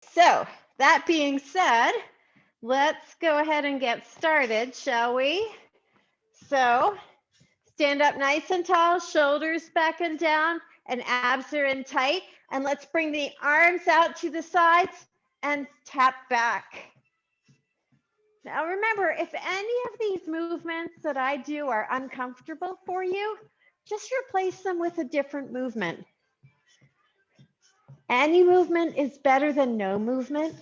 So that being said, let's go ahead and get started, shall we? So stand up nice and tall, shoulders back and down, and abs are in tight. And let's bring the arms out to the sides and tap back. Now remember, if any of these movements that I do are uncomfortable for you, just replace them with a different movement. Any movement is better than no movement.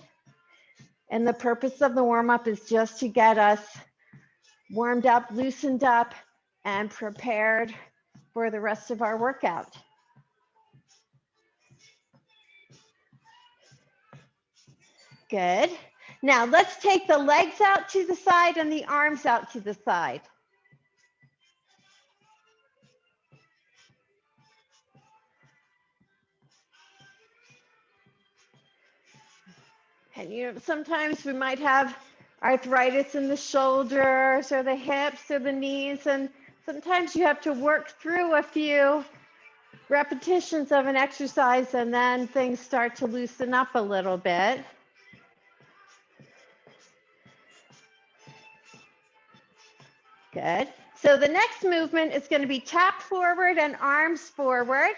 And the purpose of the warm-up is just to get us warmed up, loosened up, and prepared for the rest of our workout. Good. Now let's take the legs out to the side and the arms out to the side. And you know, sometimes we might have arthritis in the shoulders or the hips or the knees, and sometimes you have to work through a few repetitions of an exercise and then things start to loosen up a little bit. Good. So the next movement is going to be tap forward and arms forward.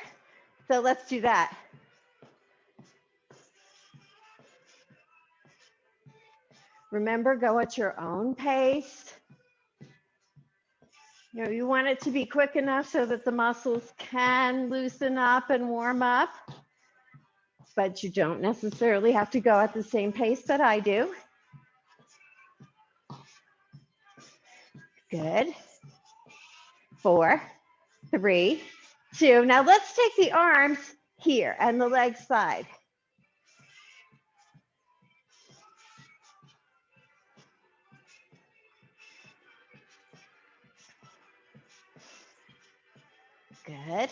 So let's do that. Remember, go at your own pace. You know, you want it to be quick enough so that the muscles can loosen up and warm up, but you don't necessarily have to go at the same pace that I do. Good. 4, 3, 2. Now let's take the arms here and the legs side. Good.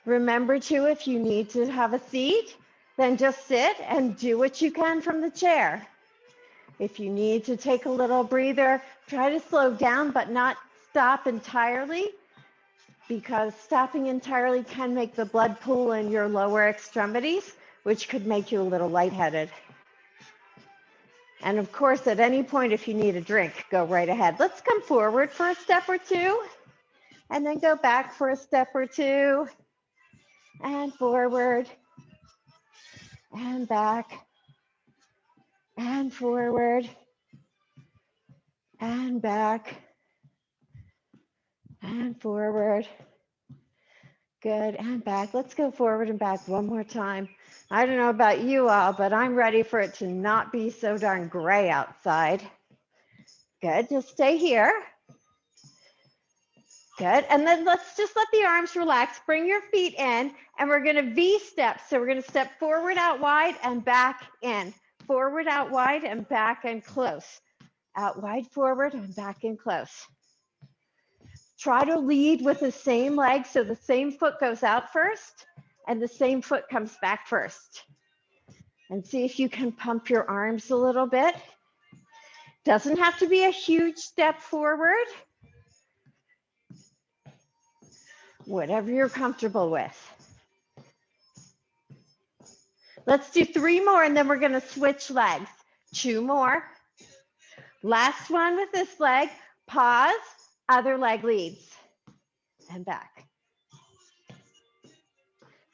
Remember too, if you need to have a seat, then just sit and do what you can from the chair. If you need to take a little breather, try to slow down, but not stop entirely, because stopping entirely can make the blood pool in your lower extremities, which could make you a little lightheaded. And of course, at any point, if you need a drink, go right ahead. Let's come forward for a step or two, and then go back for a step or two, and forward, and back, and forward, and back, and forward. Good, and back. Let's go forward and back one more time. I don't know about you all, but I'm ready for it to not be so darn gray outside. Good, just stay here. Good, and then let's just let the arms relax. Bring your feet in, and we're gonna V-step. So we're gonna step forward, out wide, and back in. Forward, out wide, and back and close. Out wide, forward, and back and close. Try to lead with the same leg, so the same foot goes out first, and the same foot comes back first. And see if you can pump your arms a little bit. Doesn't have to be a huge step forward. Whatever you're comfortable with. Let's do 3 more, and then we're going to switch legs. 2 more. Last one with this leg. Pause, other leg leads, and back.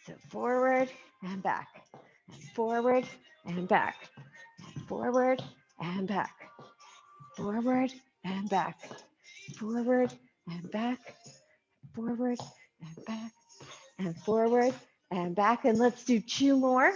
So forward and back, and forward and back, and forward and back, forward and back, forward and back, forward and back, and forward and back. And let's do 2 more.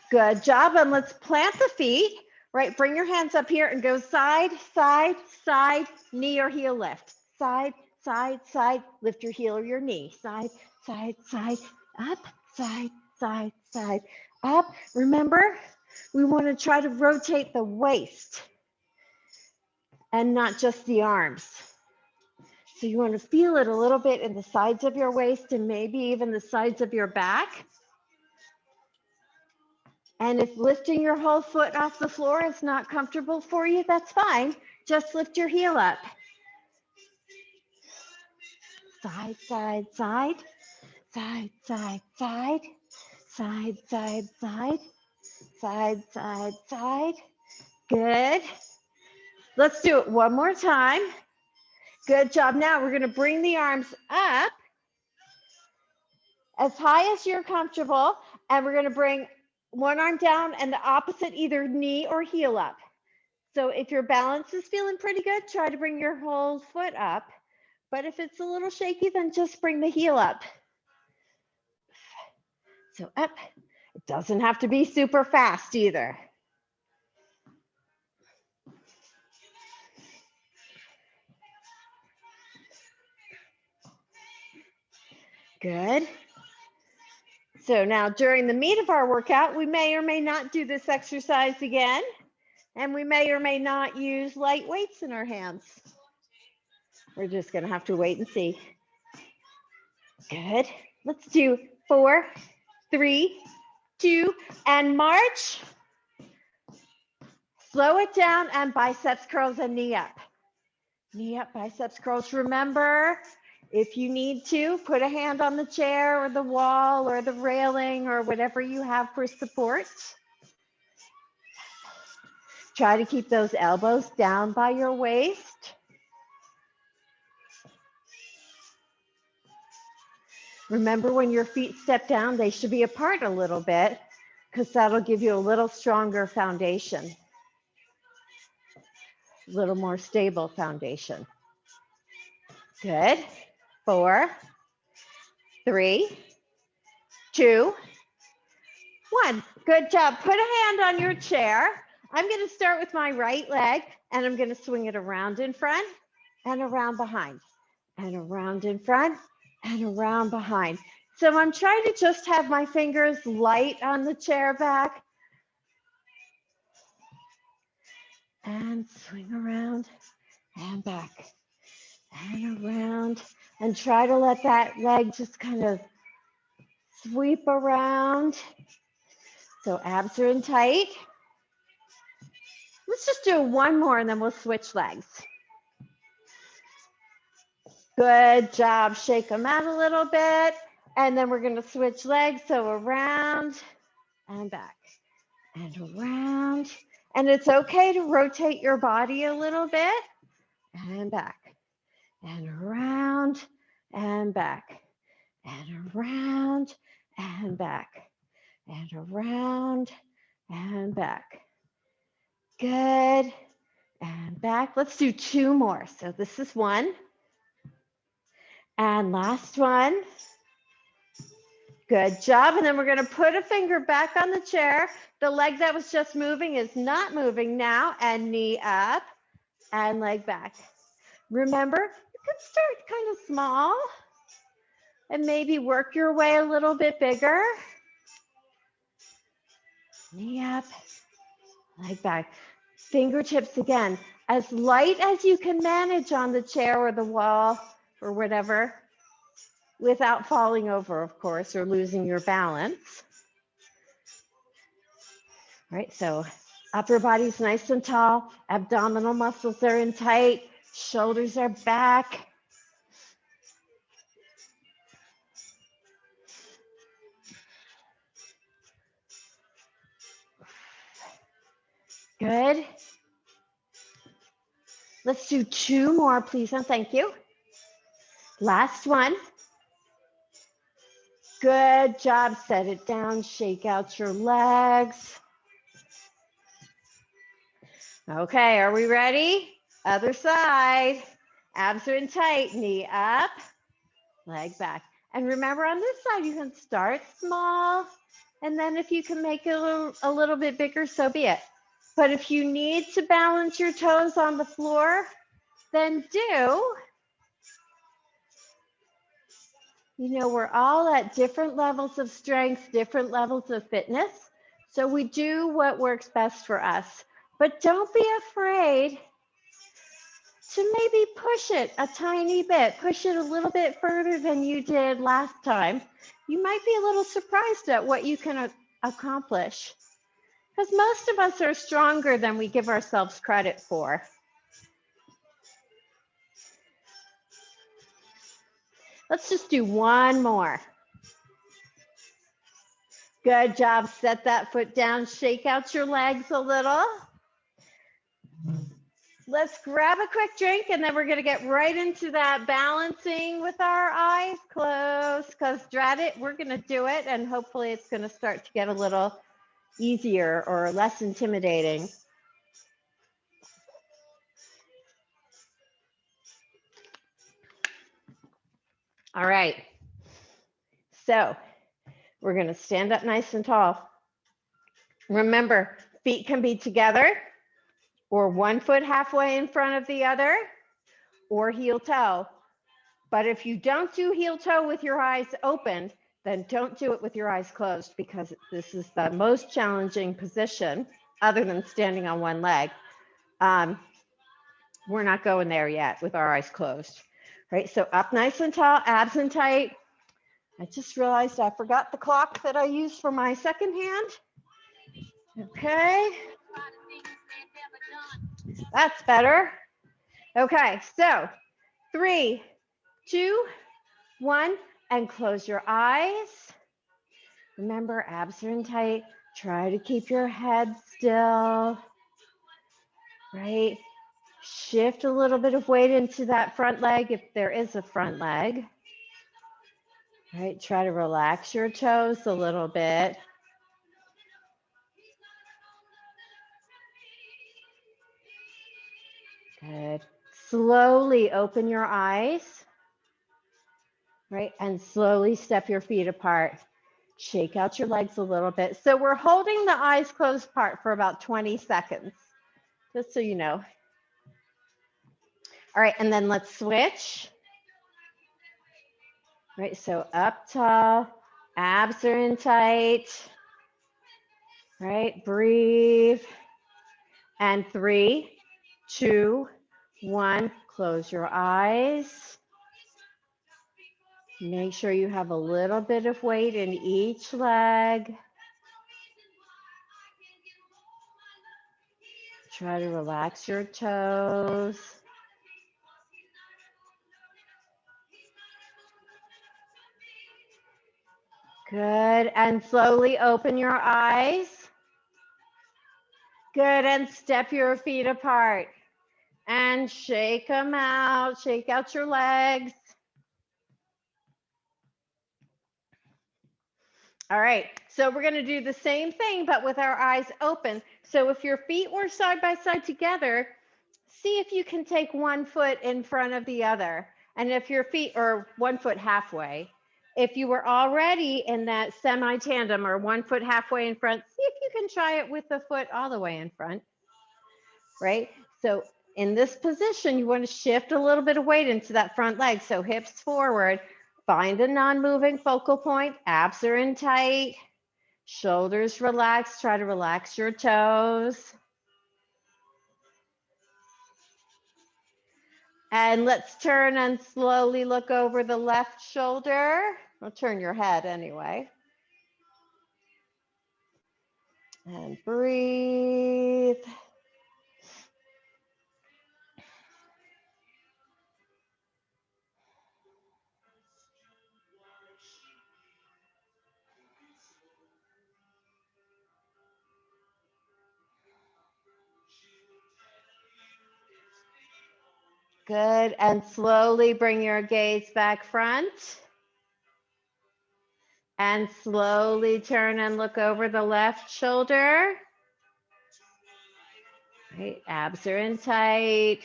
Good job. And let's plant the feet, right? Bring your hands up here and go side, side, side, knee or heel lift. Side, side, side, lift your heel or your knee. Side, side, side, up, side, side, side, up. Remember, we want to try to rotate the waist and not just the arms. So you want to feel it a little bit in the sides of your waist and maybe even the sides of your back. And if lifting your whole foot off the floor is not comfortable for you, that's fine. Just lift your heel up. Side, side, side. side, side, side, side, side, side, side, side, side. Good. Let's do it one more time. Good job. Now we're going to bring the arms up as high as you're comfortable, and we're going to bring one arm down and the opposite, either knee or heel up. So if your balance is feeling pretty good, try to bring your whole foot up. But if it's a little shaky, then just bring the heel up. So up. It doesn't have to be super fast either. Good. So now during the meat of our workout, we may or may not do this exercise again. And we may or may not use light weights in our hands. We're just going to have to wait and see. Good. Let's do 4, 3, 2, and march. Slow it down and biceps curls and knee up. Knee up, biceps curls. Remember, if you need to, put a hand on the chair or the wall or the railing or whatever you have for support. Try to keep those elbows down by your waist. Remember, when your feet step down, they should be apart a little bit because that'll give you a little stronger foundation, a little more stable foundation. Good. 4, 3, 2, 1. Good job. Put a hand on your chair. I'm going to start with my right leg, and I'm going to swing it around in front and around behind, and around in front and around behind. So I'm trying to just have my fingers light on the chair back. And swing around and back and around. And try to let that leg just kind of sweep around. So abs are in tight. Let's just do one more and then we'll switch legs. Good job. Shake them out a little bit. And then we're going to switch legs. So around and back and around. And it's okay to rotate your body a little bit. And back and around and back and around and back and around and back. Good. And back. Let's do 2 more. So this is 1. And last one. Good job. And then we're going to put a finger back on the chair. The leg that was just moving is not moving now. And knee up and leg back. Remember, you could start kind of small and maybe work your way a little bit bigger. Knee up, leg back. Fingertips again, as light as you can manage on the chair or the wall or whatever, without falling over, of course, or losing your balance. All right, so upper body's nice and tall, abdominal muscles are in tight, shoulders are back. Good. Let's do 2 more, please, and thank you. Last one. Good job. Set it down. Shake out your legs. Okay, are we ready? Other side. Abs are in tight. Knee up, leg back. And remember, on this side, you can start small. And then if you can make it a little bit bigger, so be it. But if you need to balance your toes on the floor, then do. You know, we're all at different levels of strength, different levels of fitness. So we do what works best for us. But don't be afraid to maybe push it a tiny bit, push it a little bit further than you did last time. You might be a little surprised at what you can accomplish. Because most of us are stronger than we give ourselves credit for. Let's just do 1 more. Good job. Set that foot down. Shake out your legs a little. Let's grab a quick drink and then we're going to get right into that balancing with our eyes closed, because dread it, we're going to do it, and hopefully it's going to start to get a little easier or less intimidating. All right. So we're going to stand up nice and tall. Remember, feet can be together or one foot halfway in front of the other or heel toe. But if you don't do heel toe with your eyes open, then don't do it with your eyes closed, because this is the most challenging position other than standing on one leg. We're not going there yet with our eyes closed, right? So up nice and tall, abs in tight. I just realized I forgot the clock that I used for my second hand. Okay. That's better. Okay, so 3, 2, 1, and close your eyes. Remember, abs are in tight. Try to keep your head still, right? Shift a little bit of weight into that front leg if there is a front leg, right? Try to relax your toes a little bit. Good. Slowly open your eyes, right? And slowly step your feet apart. Shake out your legs a little bit. So we're holding the eyes closed part for about 20 seconds, just so you know. All right, and then let's switch. Right, so up tall, abs are in tight. Right, breathe. And 3, 2, 1, close your eyes. Make sure you have a little bit of weight in each leg. Try to relax your toes. Good, and slowly open your eyes. Good, and step your feet apart. And shake them out, shake out your legs. All right, so we're gonna do the same thing, but with our eyes open. So if your feet were side by side together, see if you can take one foot in front of the other. And if your feet are 1 foot halfway, if you were already in that semi-tandem or 1 foot halfway in front, see if you can try it with the foot all the way in front, right? So in this position, you want to shift a little bit of weight into that front leg. So hips forward, find a non-moving focal point, abs are in tight, shoulders relaxed, try to relax your toes. And let's turn and slowly look over the left shoulder. I'll turn your head anyway. And breathe. Good, and slowly bring your gaze back front. And slowly turn and look over the left shoulder. Right, abs are in tight.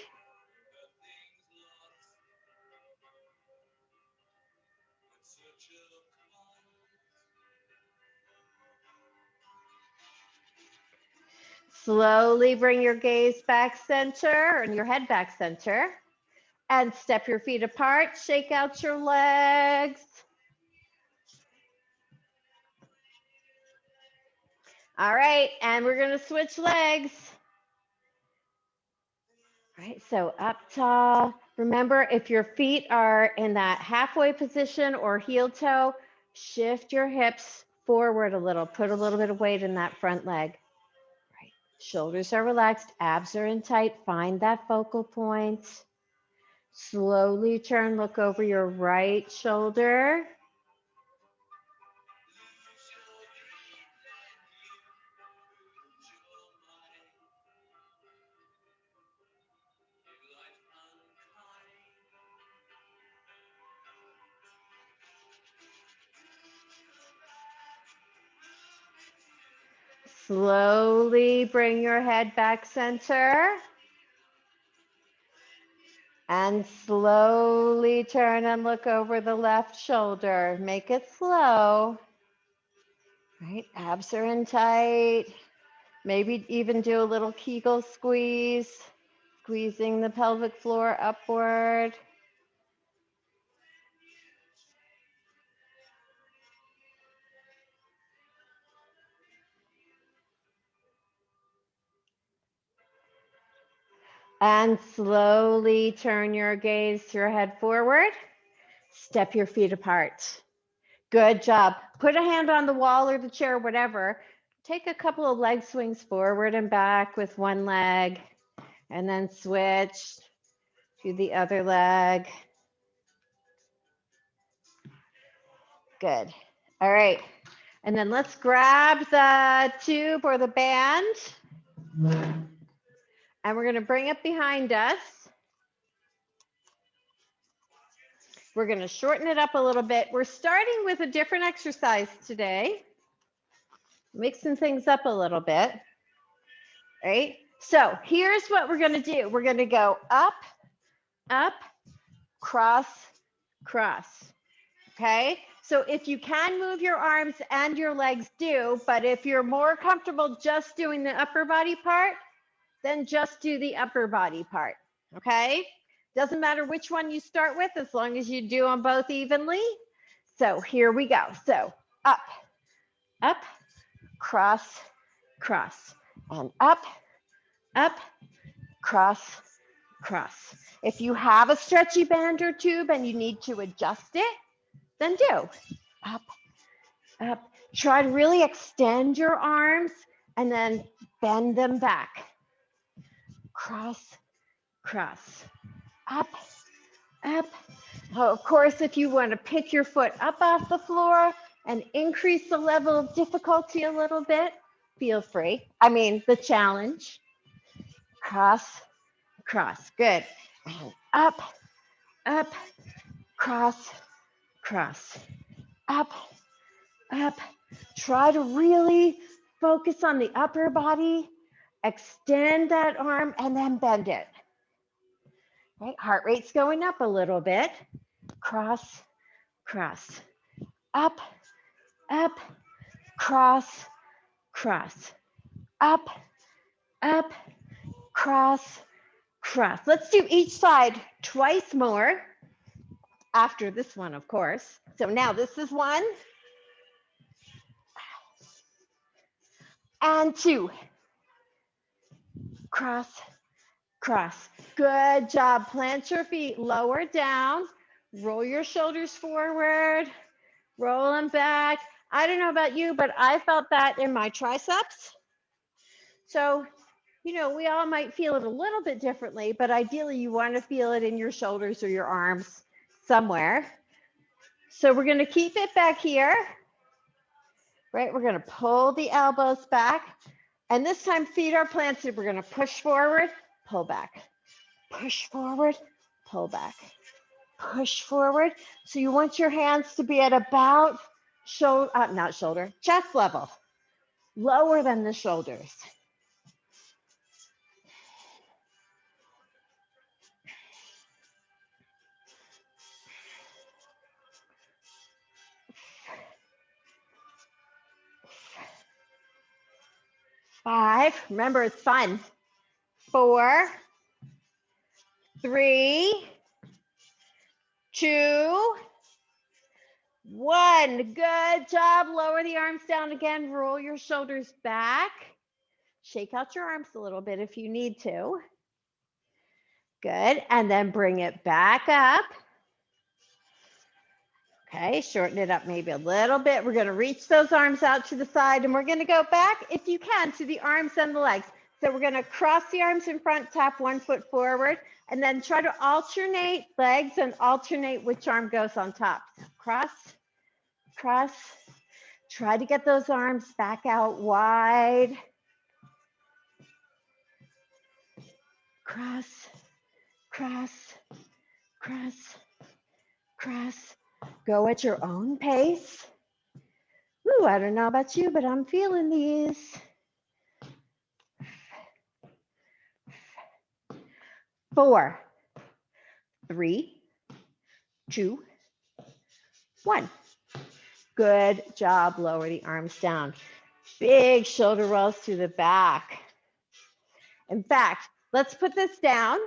Slowly bring your gaze back center and your head back center. And step your feet apart, shake out your legs. All right, and we're gonna switch legs. All right, so up tall. Remember, if your feet are in that halfway position or heel toe, shift your hips forward a little. Put a little bit of weight in that front leg. Right. Shoulders are relaxed, abs are in tight. Find that focal point. Slowly turn, look over your right shoulder. Slowly bring your head back center. And slowly turn and look over the left shoulder. Make it slow. Right, abs are in tight. Maybe even do a little Kegel squeeze, squeezing the pelvic floor upward. And slowly turn your gaze, your head forward. Step your feet apart. Good job. Put a hand on the wall or the chair, whatever. Take a couple of leg swings forward and back with one leg, and then switch to the other leg. Good. All right. And then let's grab the tube or the band. And we're going to bring it behind us. We're going to shorten it up a little bit. We're starting with a different exercise today. Mixing things up a little bit. Right? So here's what we're going to do. We're going to go up, up, cross, cross. Okay? So if you can move your arms and your legs, do. But if you're more comfortable just doing the upper body part, then just do the upper body part. Okay? Doesn't matter which one you start with as long as you do them both evenly. So here we go. So up, up, cross, cross, and up, up, cross, cross. If you have a stretchy band or tube and you need to adjust it, then do up, up. Try to really extend your arms and then bend them back. Cross, cross, up, up. Oh, of course, if you want to pick your foot up off the floor and increase the level of difficulty a little bit, feel free. I mean, the challenge. Cross, cross. Good. And up, up, cross, cross. Up, up. Try to really focus on the upper body. Extend that arm and then bend it. Right? Heart rate's going up a little bit. Cross, cross. Up, up, cross, cross. Up, up, cross, cross. Let's do each side twice more after this one, of course. So now this is 1 and 2. Cross, cross. Good job. Plant your feet lower down. Roll your shoulders forward. Roll them back. I don't know about you, but I felt that in my triceps. So, you know, we all might feel it a little bit differently, but ideally you want to feel it in your shoulders or your arms somewhere. So we're going to keep it back here, right? We're going to pull the elbows back. And this time feet are planted. We're going to push forward, pull back, push forward, pull back, push forward. So you want your hands to be at about chest level, lower than the shoulders. Five, remember it's fun. 4, 3, 2, 1. Good job. Lower the arms down again. Roll your shoulders back. Shake out your arms a little bit if you need to. Good. And then bring it back up. Okay, shorten it up maybe a little bit. We're going to reach those arms out to the side and we're going to go back, if you can, to the arms and the legs. So we're going to cross the arms in front, tap one foot forward, and then try to alternate legs and alternate which arm goes on top. Cross, cross. Try to get those arms back out wide. Cross, cross, cross, cross. Go at your own pace. Ooh, I don't know about you, but I'm feeling these. 4, 3, 2, 1. Good job. Lower the arms down. Big shoulder rolls to the back. In fact, let's put this down.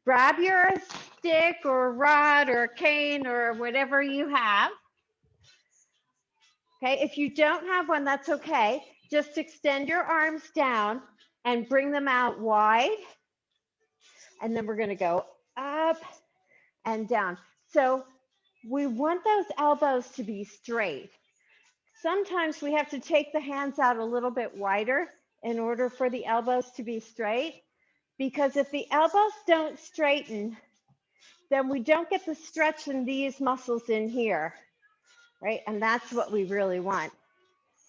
Grab your stick or rod or cane or whatever you have. Okay, if you don't have one, that's okay. Just extend your arms down and bring them out wide. And then we're going to go up and down. So we want those elbows to be straight. Sometimes we have to take the hands out a little bit wider in order for the elbows to be straight, because if the elbows don't straighten, then we don't get the stretch in these muscles in here, right? And that's what we really want.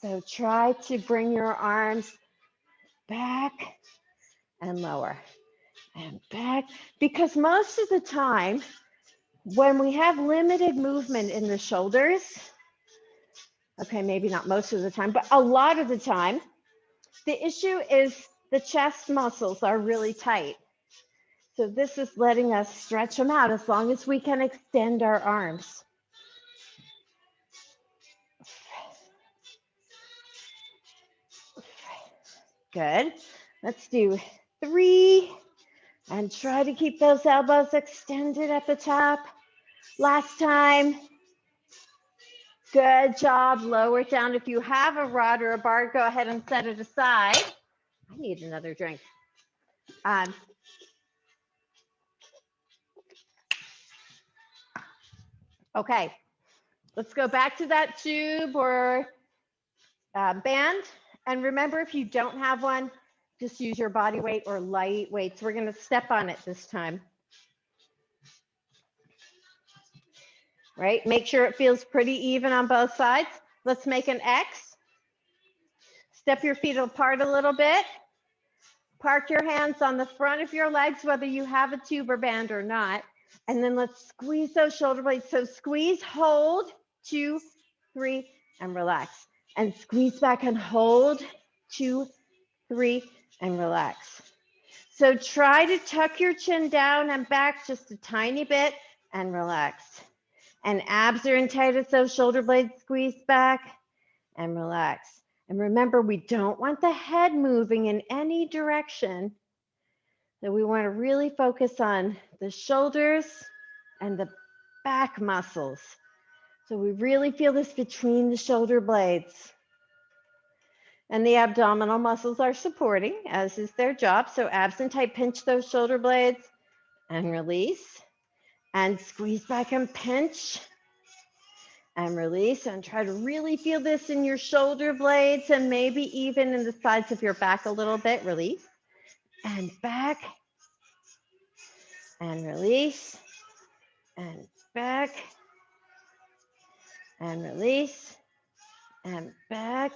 So try to bring your arms back and lower and back, because most of the time when we have limited movement in the shoulders, okay, maybe not most of the time, but a lot of the time, the issue is the chest muscles are really tight. So this is letting us stretch them out as long as we can extend our arms. Good. Let's do 3 and try to keep those elbows extended at the top. Last time. Good job. Lower it down. If you have a rod or a bar, go ahead and set it aside. I need another drink. Okay, let's go back to that tube or band. And remember, if you don't have one, just use your body weight or light weights. We're going to step on it this time. Right? Make sure it feels pretty even on both sides. Let's make an X. Step your feet apart a little bit. Park your hands on the front of your legs, whether you have a tube or band or not. And then let's squeeze those shoulder blades. So squeeze, hold, 2, 3, and relax. And squeeze back and hold, 2, 3, and relax. So try to tuck your chin down and back just a tiny bit and relax. And abs are in tight as those shoulder blades squeeze back and relax. And remember, we don't want the head moving in any direction. So we want to really focus on the shoulders and the back muscles. So we really feel this between the shoulder blades. And the abdominal muscles are supporting, as is their job. So abs and tight, pinch those shoulder blades and release. And squeeze back and pinch. And release, and try to really feel this in your shoulder blades and maybe even in the sides of your back a little bit. Release and back and release and back and release and back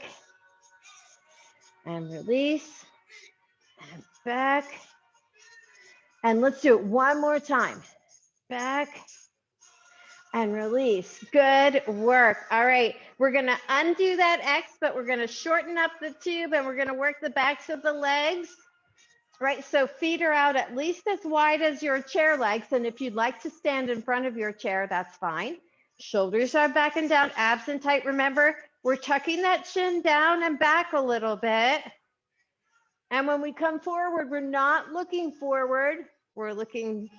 and release and back. And let's do it one more time. Back and release. Good work. All right, we're going to undo that X, but we're going to shorten up the tube and we're going to work the backs of the legs. Right, so feet are out at least as wide as your chair legs. And if you'd like to stand in front of your chair, that's fine. Shoulders are back and down, abs and tight. Remember, we're tucking that chin down and back a little bit. And when we come forward, we're not looking forward. We're looking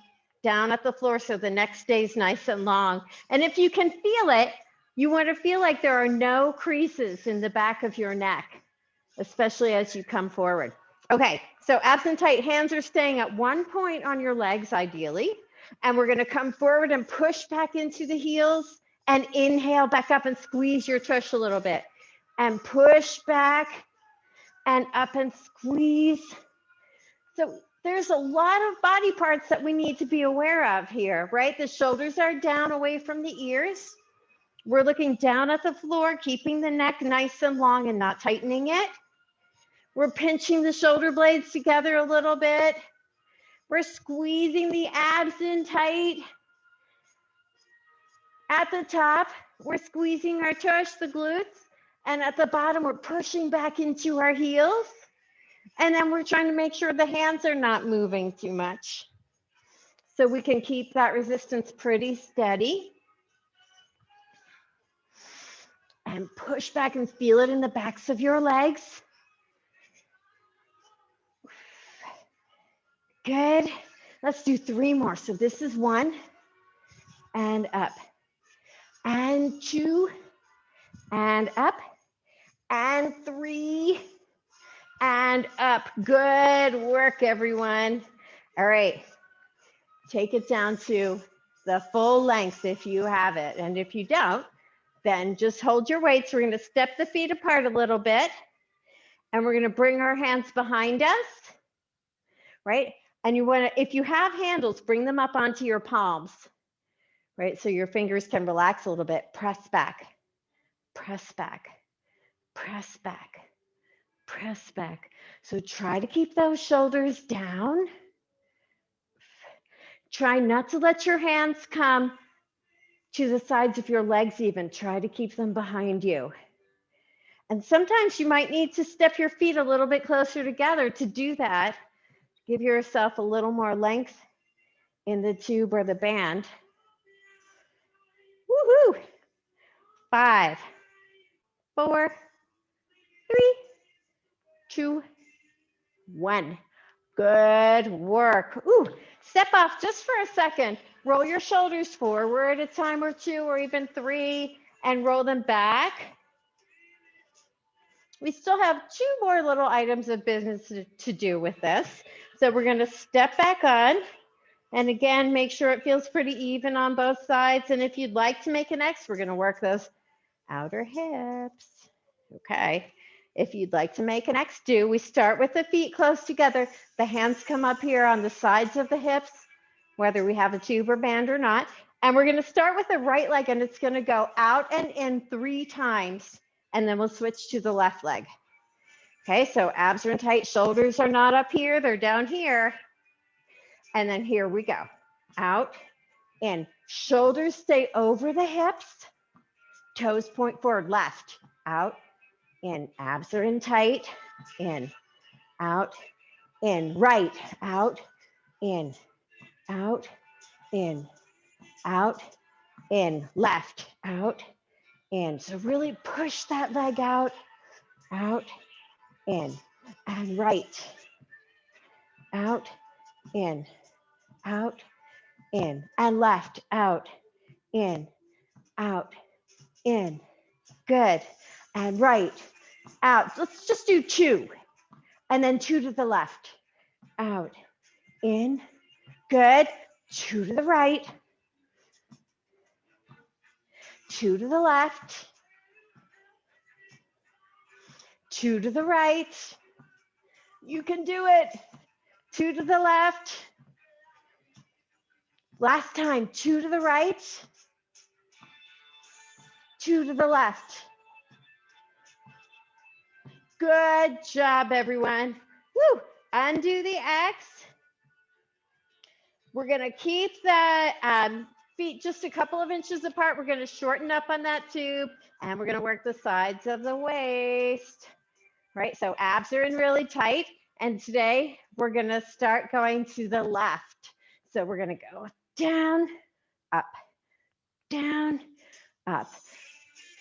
down at the floor so the neck stays nice and long. And if you can feel it, you want to feel like there are no creases in the back of your neck, especially as you come forward. Okay, so abs and tight, hands are staying at one point on your legs ideally. And we're going to come forward and push back into the heels and inhale back up and squeeze your tush a little bit. And push back and up and squeeze. So there's a lot of body parts that we need to be aware of here, right? The shoulders are down away from the ears. We're looking down at the floor, keeping the neck nice and long and not tightening it. We're pinching the shoulder blades together a little bit. We're squeezing the abs in tight. At the top, we're squeezing our tush, the glutes. And at the bottom, we're pushing back into our heels. And then we're trying to make sure the hands are not moving too much. so we can keep that resistance pretty steady. And push back and feel it in the backs of your legs. Good. Let's do 3 more. So this is 1 and up and 2 and up and 3 and up. Good work, everyone. All right. Take it down to the full length if you have it. And if you don't, then just hold your weights. We're going to step the feet apart a little bit. And we're going to bring our hands behind us, right? And you want to, if you have handles, bring them up onto your palms, right? So your fingers can relax a little bit. Press back, press back, press back, press back. So try to keep those shoulders down. Try not to let your hands come to the sides of your legs even. Try to keep them behind you. And sometimes you might need to step your feet a little bit closer together to do that. Give yourself a little more length in the tube or the band. Woohoo! 5, 4, 3, 2, 1. Good work. Ooh, step off just for a second. Roll your shoulders forward a time or 2 or even 3 and roll them back. We still have 2 more little items of business to do with this. So we're going to step back on. And again, make sure it feels pretty even on both sides. And if you'd like to make an X, we're going to work those outer hips. Okay. If you'd like to make an X, do. We start with the feet close together. The hands come up here on the sides of the hips, whether we have a tube or band or not. And we're going to start with the right leg, and it's going to go out and in 3 times. And then we'll switch to the left leg. Okay, so abs are in tight, shoulders are not up here, they're down here. And then here we go. Out, in. Shoulders stay over the hips. Toes point forward, left. Out, in. Abs are in tight. In, out, in. Right, out, in, out, in, out, in. Left, out, in. So really push that leg out, in, and right. Out, in, out, in, and left, out, in, good, and right, out. Let's just do 2, and then 2 to the left, out, in, good, 2 to the right, 2 to the left, 2 to the right, you can do it, 2 to the left, last time, 2 to the right, 2 to the left. Good job, everyone. Woo! Undo the X. We're going to keep the feet just a couple of inches apart. We're going to shorten up on that tube, and we're going to work the sides of the waist. Right? So abs are in really tight, and today we're going to start going to the left. So we're going to go down, up, down, up,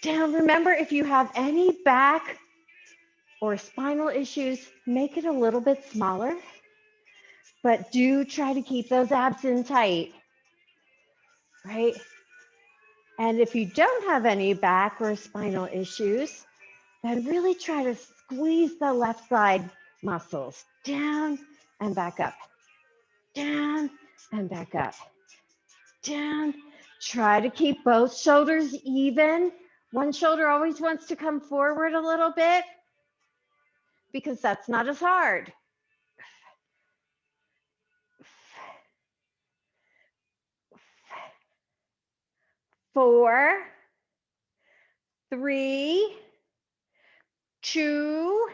down. Remember, if you have any back or spinal issues, make it a little bit smaller, but do try to keep those abs in tight, right? And if you don't have any back or spinal issues, then really try to squeeze the left side muscles down and back up, down and back up, down. Try to keep both shoulders even. One shoulder always wants to come forward a little bit because that's not as hard. 4, 3, 2,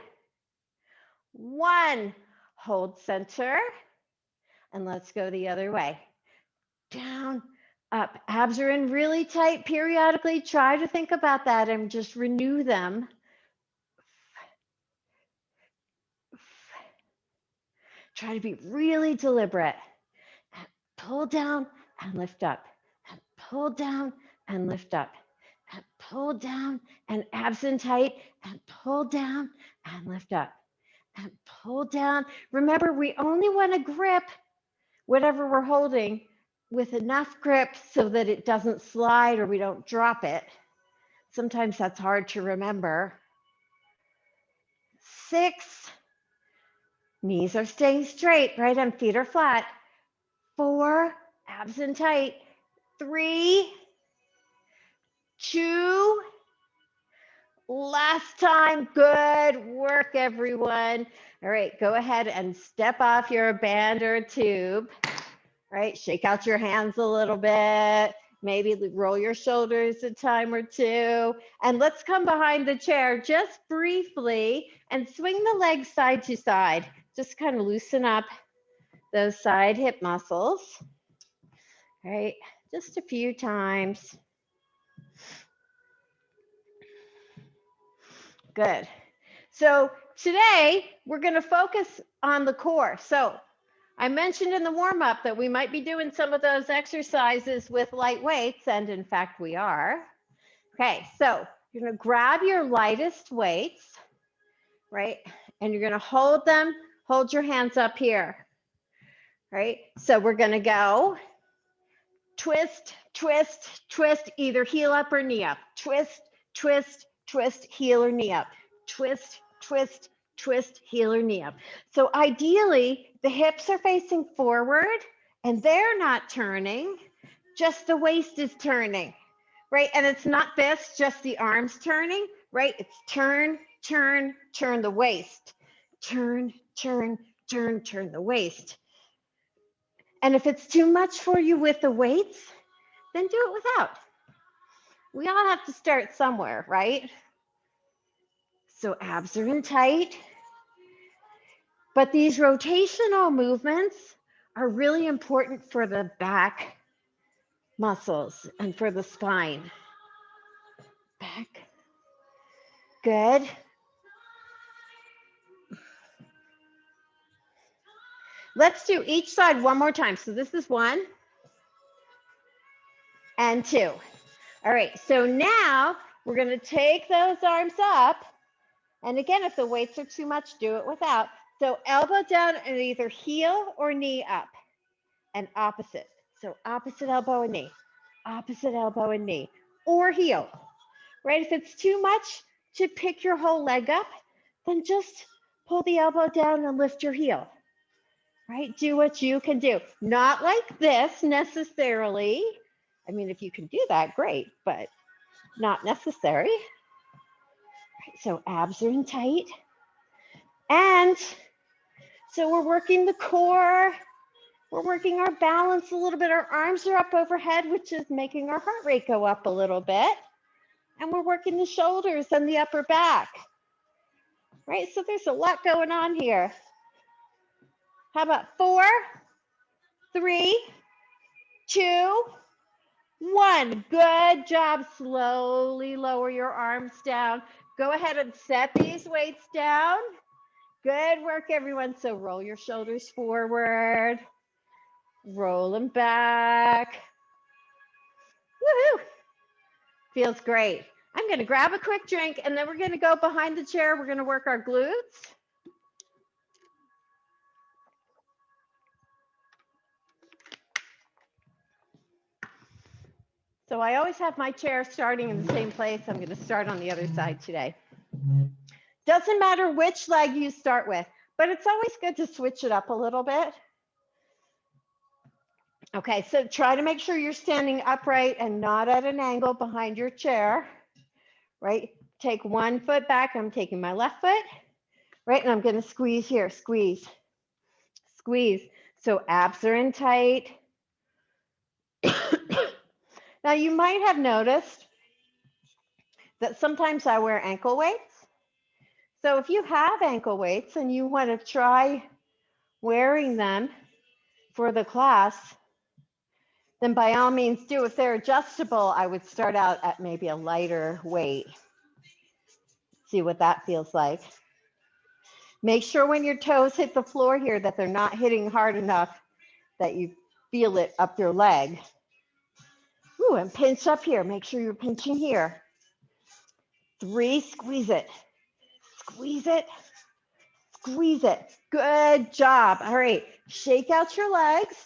1. Hold center. And let's go the other way. Down, up. Abs are in really tight. Periodically try to think about that and just renew them. Try to be really deliberate. pull down and lift up, and pull down and lift up, and pull down and abs in tight, and pull down and lift up, and pull down. Remember, we only want to grip whatever we're holding with enough grip so that it doesn't slide or we don't drop it. Sometimes that's hard to remember. 6, knees are staying straight, right? And feet are flat. 4, abs in tight. 3, 2, last time. Good work, everyone. All right, go ahead and step off your band or tube. All right, shake out your hands a little bit. Maybe roll your shoulders a time or two. And let's come behind the chair just briefly and swing the legs side to side. Just kind of loosen up those side hip muscles. All right, just a few times. Good. So today we're going to focus on the core. So I mentioned in the warm-up that we might be doing some of those exercises with light weights, and in fact we are. Okay, so you're going to grab your lightest weights, right? And you're going to hold them, hold your hands up here, right? So we're going to go twist, twist, twist, either heel up or knee up. Twist, twist, twist, heel or knee up. Twist, twist, twist, heel or knee up. So ideally, the hips are facing forward and they're not turning, just the waist is turning, right? And it's not this, just the arms turning, right? It's turn, turn, turn the waist. Turn, turn, turn, turn the waist. And if it's too much for you with the weights, then do it without. We all have to start somewhere, right? So abs are in tight. But these rotational movements are really important for the back muscles and for the spine. Back. Good. Let's do each side one more time. So this is 1 and 2. All right, so now we're going to take those arms up. And again, if the weights are too much, do it without. So elbow down and either heel or knee up and opposite. So opposite elbow and knee, opposite elbow and knee, or heel, right? If it's too much to pick your whole leg up, then just pull the elbow down and lift your heel, right? Do what you can do. Not like this necessarily. I mean, if you can do that, great, but not necessary. Right, so abs are in tight. And so we're working the core. We're working our balance a little bit. Our arms are up overhead, which is making our heart rate go up a little bit. And we're working the shoulders and the upper back, right? So there's a lot going on here. How about 4, 3, 2, 1. Good job. Slowly lower your arms down. Go ahead and set these weights down. Good work, everyone. So roll your shoulders forward. Roll them back. Woohoo! Feels great. I'm going to grab a quick drink and then we're going to go behind the chair. We're going to work our glutes. So I always have my chair starting in the same place. I'm going to start on the other side today. Doesn't matter which leg you start with, but it's always good to switch it up a little bit. Okay, so try to make sure you're standing upright and not at an angle behind your chair, right? Take one foot back. I'm taking my left foot, right? And I'm going to squeeze here, squeeze, squeeze. So abs are in tight. Now you might have noticed that sometimes I wear ankle weights. So if you have ankle weights and you want to try wearing them for the class, then by all means do. If they're adjustable, I would start out at maybe a lighter weight. See what that feels like. Make sure when your toes hit the floor here that they're not hitting hard enough that you feel it up your leg. Ooh, and pinch up here. Make sure you're pinching here. 3, squeeze it. Squeeze it. Squeeze it. Good job. All right, shake out your legs.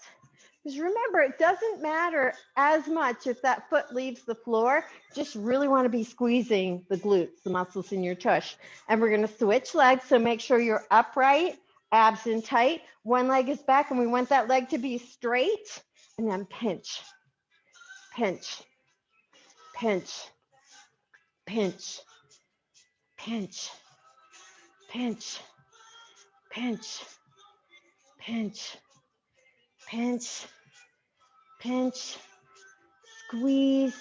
Because remember, it doesn't matter as much if that foot leaves the floor. Just really want to be squeezing the glutes, the muscles in your tush. And we're going to switch legs. So make sure you're upright, abs in tight. One leg is back, and we want that leg to be straight. And then pinch, pinch, pinch, pinch, pinch, pinch, pinch, pinch, pinch, pinch, squeeze,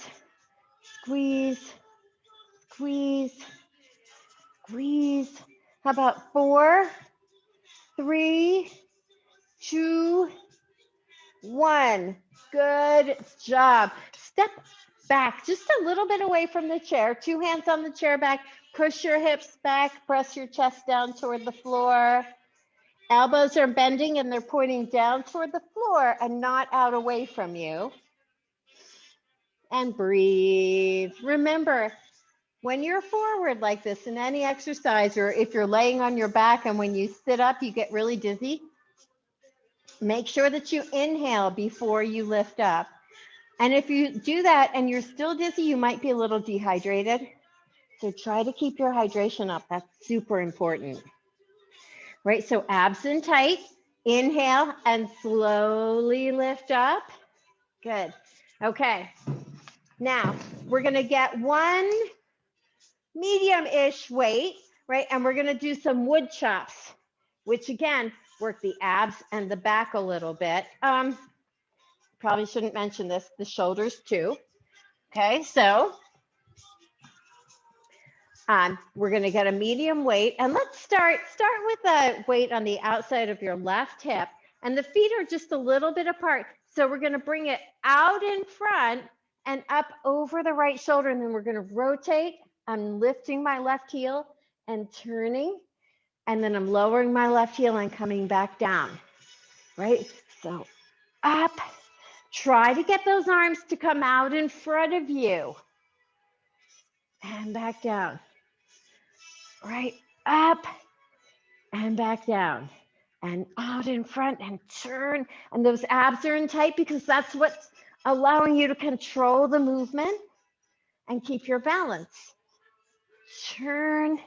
squeeze, squeeze, squeeze. How about 4, 3, 2, 1. Good job. Step back just a little bit away from the chair. 2 hands on the chair back. Push your hips back. Press your chest down toward the floor. Elbows are bending and they're pointing down toward the floor and not out away from you. And breathe. Remember, when you're forward like this in any exercise, or if you're laying on your back and when you sit up, you get really dizzy, make sure that you inhale before you lift up. And if you do that and you're still dizzy, you might be a little dehydrated. So try to keep your hydration up. That's super important. Right, so abs in tight, inhale and slowly lift up. Good. Okay, now we're gonna get one medium-ish weight, right? And we're gonna do some wood chops, which again, work the abs and the back a little bit. Probably shouldn't mention this, the shoulders too. Okay, so we're gonna get a medium weight, and let's start with a weight on the outside of your left hip, and the feet are just a little bit apart. So we're gonna bring it out in front and up over the right shoulder, and then we're gonna rotate. I'm lifting my left heel and turning, and then I'm lowering my left heel and coming back down, right? So up, try to get those arms to come out in front of you, and back down. Right, up and back down and out in front and turn. And those abs are in tight because that's what's allowing you to control the movement and keep your balance. Turn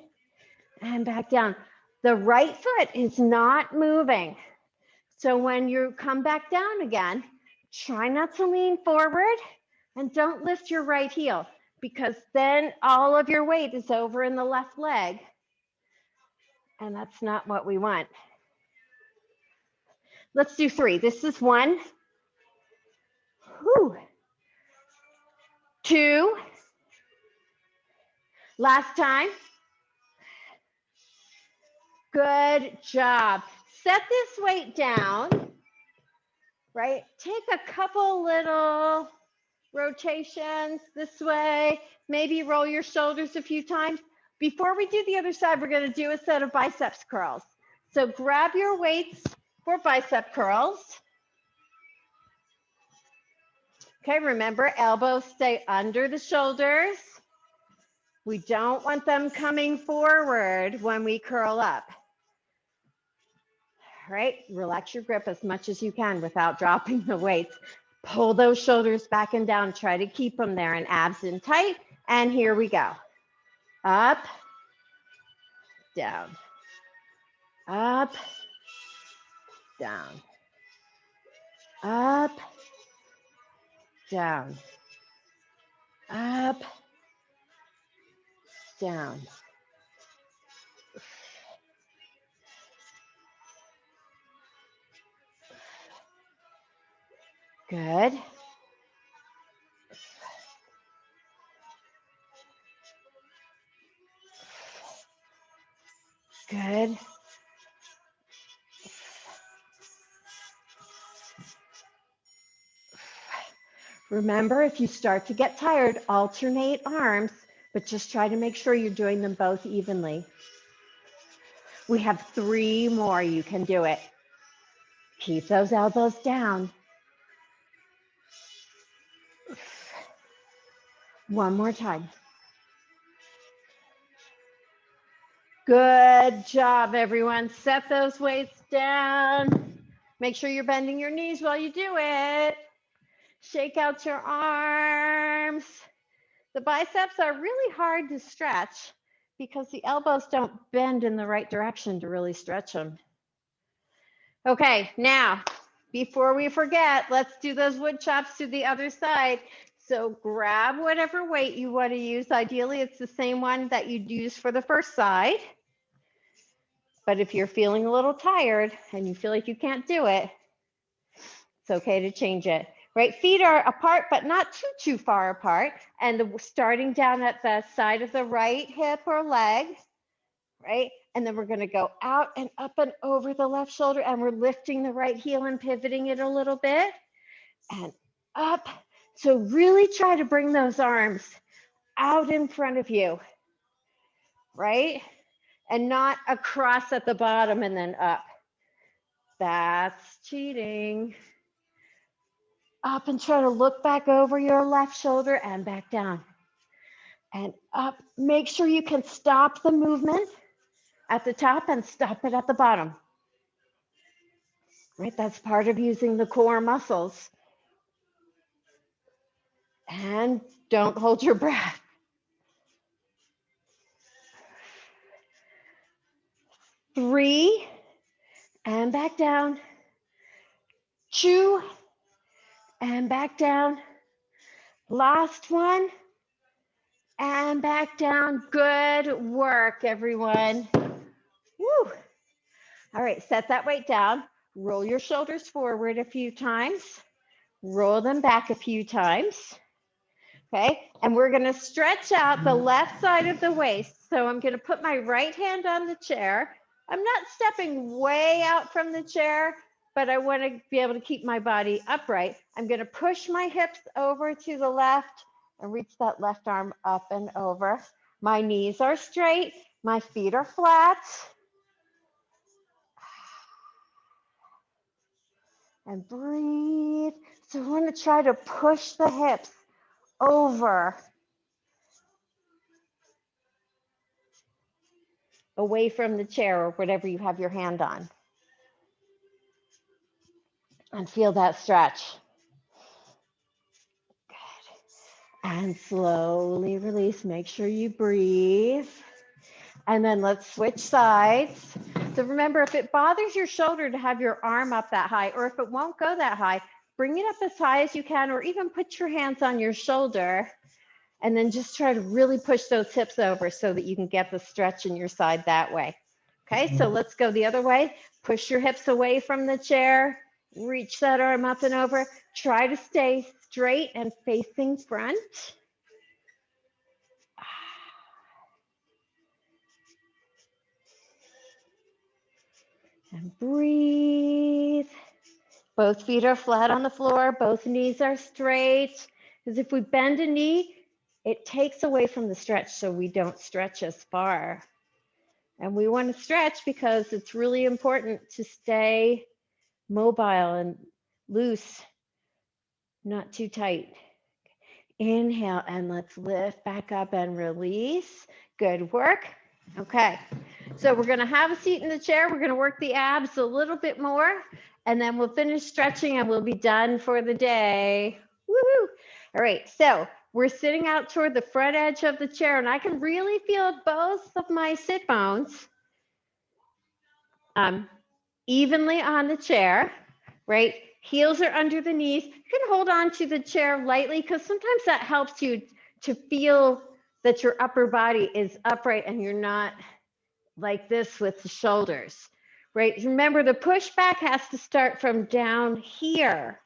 and back down. The right foot is not moving. So when you come back down again, try not to lean forward and don't lift your right heel, because then all of your weight is over in the left leg. And that's not what we want. Let's do 3. This is 1. Whew. 2. Last time. Good job. Set this weight down, right? Take a couple little rotations this way. Maybe roll your shoulders a few times. Before we do the other side, we're going to do a set of biceps curls. So grab your weights for bicep curls. Okay, remember, elbows stay under the shoulders. We don't want them coming forward when we curl up. All right, relax your grip as much as you can without dropping the weights. Pull those shoulders back and down. Try to keep them there, and abs in tight. And here we go. Up, down, up, down, up, down, up, down. Good. Good. Remember, if you start to get tired, alternate arms, but just try to make sure you're doing them both evenly. We have 3 more. You can do it. Keep those elbows down. One more time. Good job, everyone. Set those weights down. Make sure you're bending your knees while you do it. Shake out your arms. The biceps are really hard to stretch because the elbows don't bend in the right direction to really stretch them. Okay, now, before we forget, let's do those wood chops to the other side. So grab whatever weight you want to use. Ideally, it's the same one that you'd use for the first side. But if you're feeling a little tired and you feel like you can't do it, it's okay to change it. Right, feet are apart, but not too far apart. And starting down at the side of the right hip or leg, right? And then we're gonna go out and up and over the left shoulder, and we're lifting the right heel and pivoting it a little bit, and up. So really try to bring those arms out in front of you, right? And not across at the bottom and then up. That's cheating. Up and try to look back over your left shoulder and back down. And up. Make sure you can stop the movement at the top and stop it at the bottom. Right, that's part of using the core muscles. And don't hold your breath. 3, and back down. 2, and back down. Last one, and back down. Good work, everyone. Woo. All right, set that weight down. Roll your shoulders forward a few times. Roll them back a few times. Okay, and we're gonna stretch out the left side of the waist. So I'm gonna put my right hand on the chair. I'm not stepping way out from the chair, but I wanna be able to keep my body upright. I'm gonna push my hips over to the left and reach that left arm up and over. My knees are straight, my feet are flat. And breathe. So I wanna try to push the hips over, away from the chair or whatever you have your hand on. And feel that stretch. Good. And slowly release. Make sure you breathe. And then let's switch sides. So remember, if it bothers your shoulder to have your arm up that high, or if it won't go that high, bring it up as high as you can, or even put your hands on your shoulder. And then just try to really push those hips over so that you can get the stretch in your side that way. Okay, so let's go the other way. Push your hips away from the chair. Reach that arm up and over. Try to stay straight and facing front. And breathe. Both feet are flat on the floor. Both knees are straight. Because if we bend a knee, it takes away from the stretch, so we don't stretch as far. And we want to stretch because it's really important to stay mobile and loose, not too tight. Inhale, and let's lift back up and release. Good work. Okay, so we're going to have a seat in the chair. We're going to work the abs a little bit more, and then we'll finish stretching and we'll be done for the day. Woohoo! All right, so we're sitting out toward the front edge of the chair, and I can really feel both of my sit bones evenly on the chair, right? Heels are under the knees. You can hold on to the chair lightly because sometimes that helps you to feel that your upper body is upright and you're not like this with the shoulders, right? Remember, the pushback has to start from down here,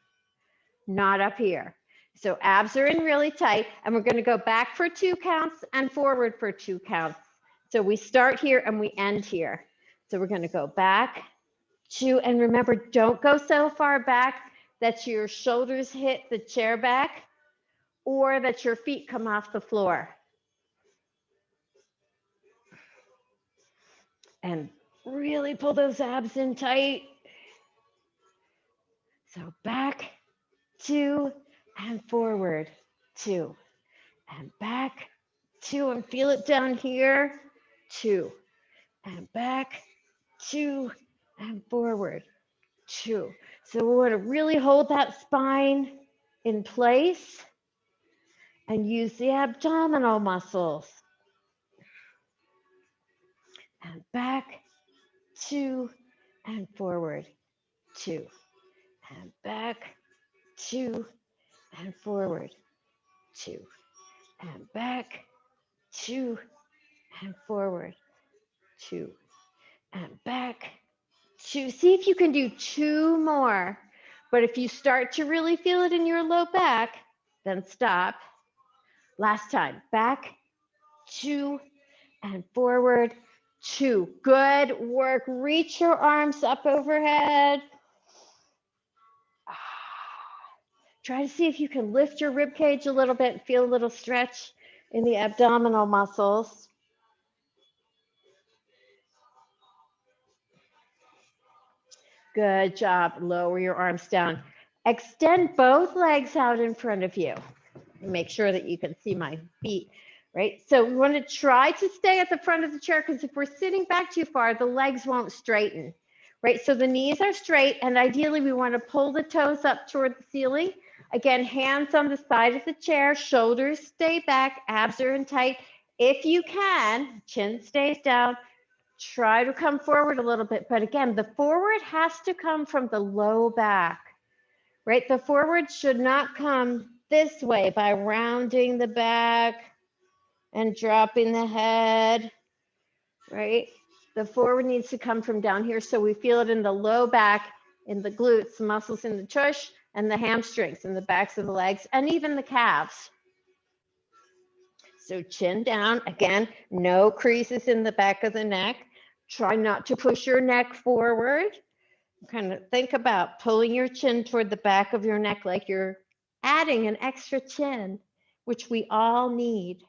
not up here. So abs are in really tight, and we're going to go back for 2 counts and forward for 2 counts. So we start here and we end here. So we're going to go back, 2, and remember, don't go so far back that your shoulders hit the chair back or that your feet come off the floor. And really pull those abs in tight. So back, 2, and forward, 2, and back, 2, and feel it down here, 2, and back, 2, and forward, 2. So we want to really hold that spine in place and use the abdominal muscles. And back, 2, and forward, 2, and back, 2, and forward, 2, and back, 2, and forward, 2, and back, 2. See if you can do 2 more. But if you start to really feel it in your low back, then stop. Last time, back, 2, and forward, 2. Good work. Reach your arms up overhead. Try to see if you can lift your rib cage a little bit and feel a little stretch in the abdominal muscles. Good job. Lower your arms down. Extend both legs out in front of you. Make sure that you can see my feet, right? So we want to try to stay at the front of the chair because if we're sitting back too far, the legs won't straighten, right? So the knees are straight, and ideally we want to pull the toes up toward the ceiling. Again, hands on the side of the chair, shoulders stay back, abs are in tight. If you can, chin stays down. Try to come forward a little bit, but again, the forward has to come from the low back, right? The forward should not come this way by rounding the back and dropping the head, right? The forward needs to come from down here so we feel it in the low back, in the glutes, muscles in the tush, and the hamstrings, and the backs of the legs, and even the calves. So chin down, again, no creases in the back of the neck. Try not to push your neck forward. Kind of think about pulling your chin toward the back of your neck like you're adding an extra chin, which we all need.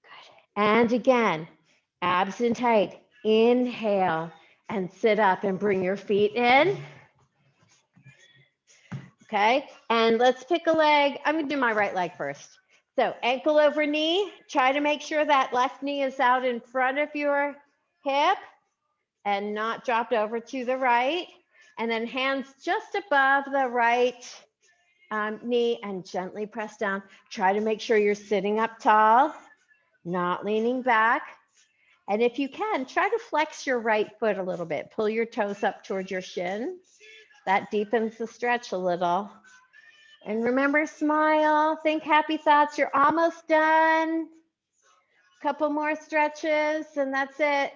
Good. And again, abs in tight. Inhale and sit up and bring your feet in. Okay, and let's pick a leg. I'm gonna do my right leg first. So ankle over knee, try to make sure that left knee is out in front of your hip and not dropped over to the right. And then hands just above the right knee and gently press down. Try to make sure you're sitting up tall, not leaning back. And if you can, try to flex your right foot a little bit. Pull your toes up towards your shins. That deepens the stretch a little. And remember, smile, think happy thoughts. You're almost done. Couple more stretches and that's it.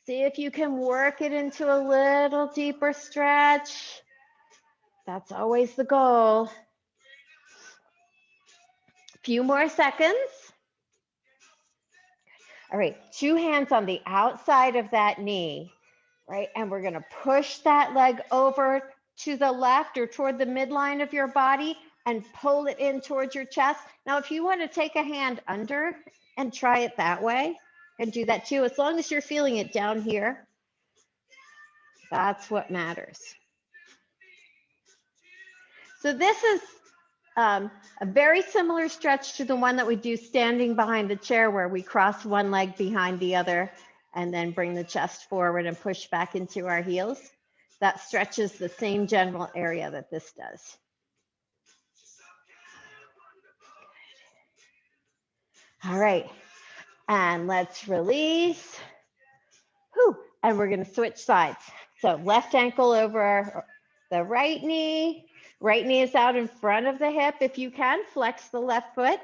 See if you can work it into a little deeper stretch. That's always the goal. A few more seconds. All right, 2 hands on the outside of that knee, right? And we're gonna push that leg over to the left or toward the midline of your body and pull it in towards your chest. Now, if you wanna take a hand under and try it that way, and do that too, as long as you're feeling it down here. That's what matters. So this is a very similar stretch to the one that we do standing behind the chair where we cross one leg behind the other and then bring the chest forward and push back into our heels. That stretches the same general area that this does. All right, and let's release. Whew. And we're gonna switch sides. So left ankle over the right knee. Right knee is out in front of the hip. If you can, flex the left foot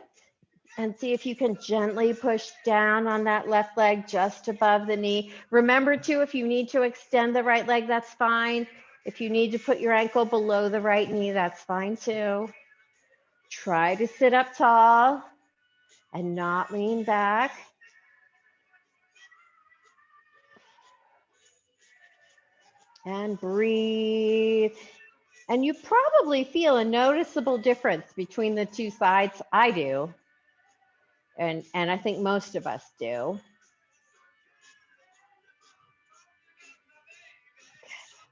and see if you can gently push down on that left leg just above the knee. Remember too, if you need to extend the right leg, that's fine. If you need to put your ankle below the right knee, that's fine too. Try to sit up tall and not lean back. And breathe. And you probably feel a noticeable difference between the two sides. I do. And I think most of us do.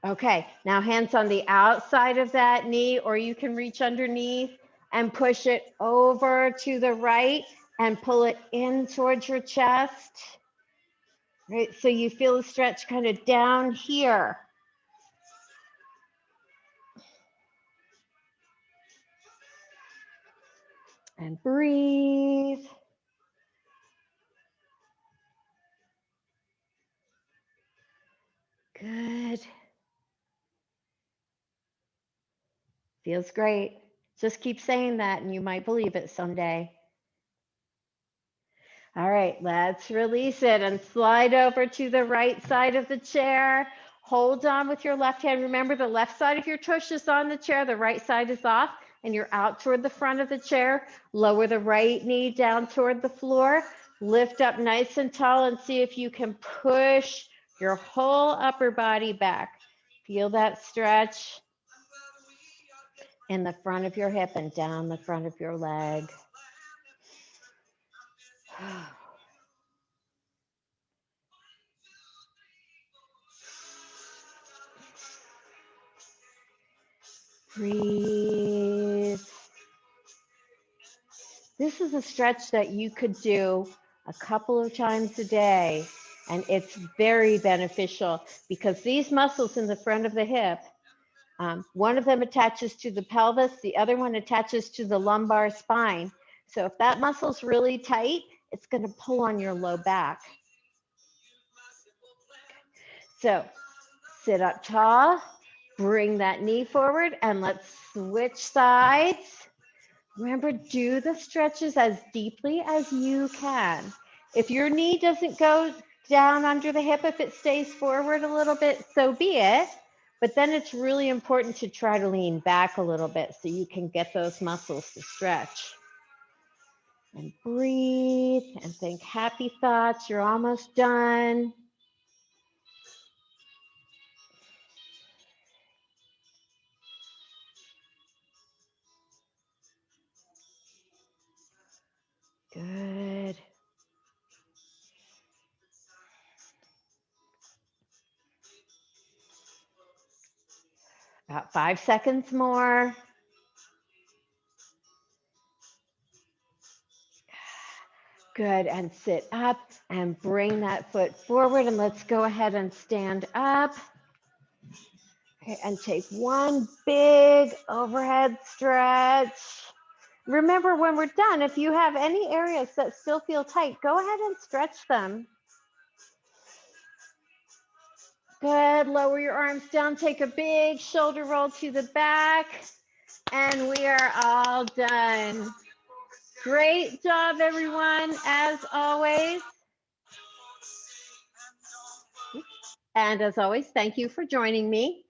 Okay, now hands on the outside of that knee, or you can reach underneath and push it over to the right and pull it in towards your chest. Right, so you feel the stretch kind of down here. And breathe. Good. Feels great. Just keep saying that and you might believe it someday. All right, let's release it and slide over to the right side of the chair. Hold on with your left hand. Remember, the left side of your tush is on the chair, the right side is off, and you're out toward the front of the chair. Lower the right knee down toward the floor. Lift up nice and tall and see if you can push your whole upper body back. Feel that stretch in the front of your hip and down the front of your leg. Breathe. This is a stretch that you could do a couple of times a day, and it's very beneficial because these muscles in the front of the hip, one of them attaches to the pelvis, the other one attaches to the lumbar spine. So if that muscle's really tight, it's going to pull on your low back. So sit up tall, bring that knee forward, and let's switch sides. Remember, do the stretches as deeply as you can. If your knee doesn't go down under the hip, if it stays forward a little bit, so be it. But then it's really important to try to lean back a little bit so you can get those muscles to stretch. And breathe and think happy thoughts. You're almost done. Good. About 5 seconds more. Good, and sit up and bring that foot forward, and let's go ahead and stand up. Okay, and take one big overhead stretch. Remember, when we're done, if you have any areas that still feel tight, go ahead and stretch them. Good, lower your arms down, take a big shoulder roll to the back, and we are all done. Great job, everyone, as always. And as always, thank you for joining me.